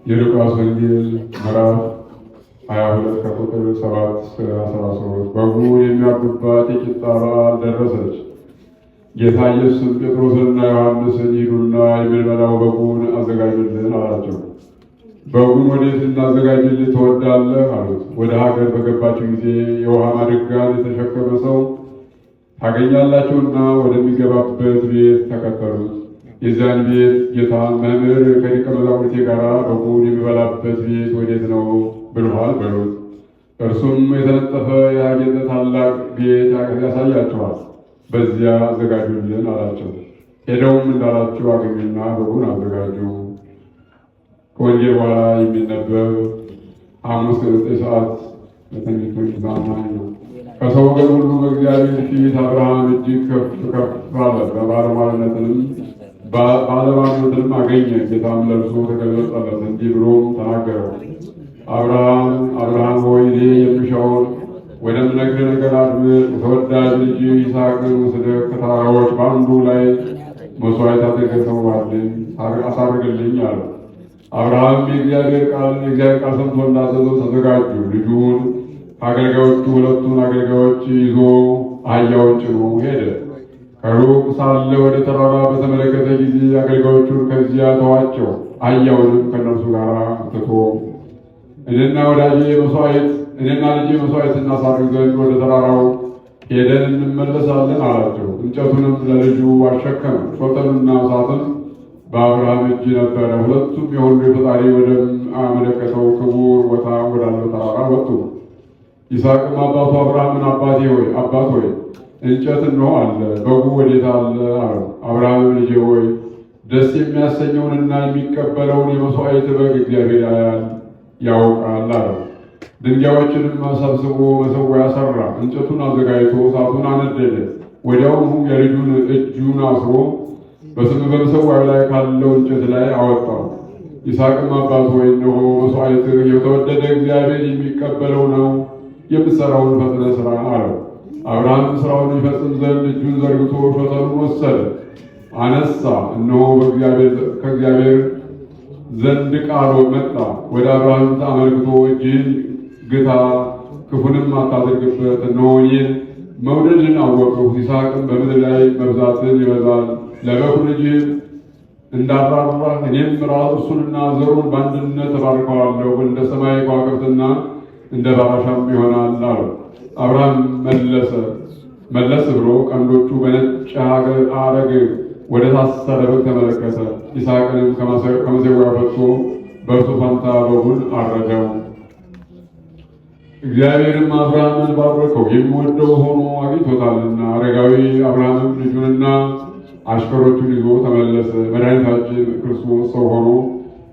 የሉቃስ ወንጌል ምዕራፍ 22 ከቁጥር 7 እስከ 13። በጉ የሚያርዱባት የቂጣ በዓል ደረሰች። ጌታ ኢየሱስም ጴጥሮስንና ዮሐንስን ሂዱና የምንበላው በጉን አዘጋጁልን አላቸው። በጉን ወዴት እናዘጋጅልህ ትወዳለህ አሉት። ወደ ሀገር በገባችሁ ጊዜ የውሃ ማድጋን የተሸከመ ሰው ታገኛላችሁና ወደሚገባበት ቤት ተከተሉት። የዚያን ቤት ጌታ መምህር ከደቀ መዛሙርቴ ጋር በጉን የሚበላበት ቤት ወዴት ነው ብለዋል በሉት። እርሱም የተነጠፈ ያጌጠ ታላቅ ቤት ያሳያቸዋል፣ በዚያ አዘጋጁልን አላቸው። ሄደውም እንዳላቸው አገኙና በጉን አዘጋጁ። ከወንጌል በኋላ የሚነበብ ሐሙስ ከ9 ሰዓት ለተኝቶች ታማኝ ነው። ከሰው ወገን ሁሉ በእግዚአብሔር ፊት አብርሃም እጅግ ከፍ አለ፣ ባለባርነትንም አገኘ። ጌታም ለእርሱ ተገለጸለት፣ እንዲህ ብሎም ተናገረው፣ አብርሃም ሆይ እኔ የምሻውን ወደምነግርህ ነገር አድምጥ። የተወዳጅ ልጅ ይስሐቅን ወስደህ ከተራራዎች በአንዱ ላይ መሥዋዕት አድርገህ ሰዋልኝ አሳርግልኝ አለ። አብርሃም የእግዚአብሔር ቃል ሰምቶ እንዳዘዘው ተዘጋጁ። ልጁን ከአገልጋዮቹ ሁለቱን አገልጋዮች ይዞ አህያውን ጭኖ ሄደ። ከሩቅ ሳለ ወደ ተራራ በተመለከተ ጊዜ አገልጋዮቹን ከዚያ ተዋቸው፣ አህያውንም ከእነርሱ ጋር ትቶ እኔና ልጄ መሥዋዕት እናሳርግ ዘንድ ወደ ተራራው ሄደን እንመለሳለን አላቸው። እንጨቱንም ለልጁ አሸከመ። ሾተሉና እሳትም በአብርሃም እጅ ነበረ። ሁለቱም የሁሉ የፈጣሪ ወደሚያመለከተው ክቡር ቦታ ወዳለው ተራራ ወጡ። ይስሐቅም አባቱ አብርሃምን አባት ሆይ እንጨት እነሆ አለ፣ በጉ ወዴት አለ አለው። አብርሃምም ልጄ ሆይ ደስ የሚያሰኘውንና የሚቀበለውን የመሥዋዕት በግ እግዚአብሔር ያውቃል አለው። ድንጋዮችንም ሰብስቦ መሠዊያ ሠራ። እንጨቱን አዘጋጅቶ እሳቱን አነደደ። ወዲያውኑ የልጁን እጁን አስሮ በመሠዊያው ላይ ካለው እንጨት ላይ አወጣው። ይስሐቅም አባት ሆይ እነሆ መሥዋዕትህ የተወደደ እግዚአብሔር የሚቀበለው ነው፣ የምትሠራውን ፈጥነህ ሥራ አለው። አብርሃም ሥራውን ይፈጽም ዘንድ እጁን ዘርግቶ ሾተሉን ወሰደ፣ አነሳ። እነሆ ከእግዚአብሔር ዘንድ ቃል መጣ። ወደ አብርሃም አመልክቶ እጅህን ግታ፣ ክፉንም አታድርግበት። እነሆ እኔን መውደድን አወቅሁ። ይስሐቅም በምድር ላይ መብዛትን ይበዛል። ለበኩር ልጅህ እንዳራራህ እኔም እርሱንና ዘሩን በአንድነት እባርከዋለሁ፣ እንደ ሰማይ ከዋክብትና እንደ ባራሻም ይሆናል አለው። አብርሃም መለስ ብሎ ቀንዶቹ በነጭ አረግ ወደ ታሰረ በግ ተመለከተ። ይስሐቅንም ከመሠዊያው ፈትቶ በእርሱ ፋንታ በጉን አረደው። እግዚአብሔርም አብርሃምን ባረከው፣ የሚወደው ሆኖ አግኝቶታልና። አረጋዊ አብርሃምም ልጁንና አሽከሮቹን ይዞ ተመለሰ። መድኃኒታችን ክርስቶስ ሰው ሆኖ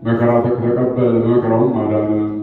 መከራ ተቀበለ፣ በመከራውም አዳነን።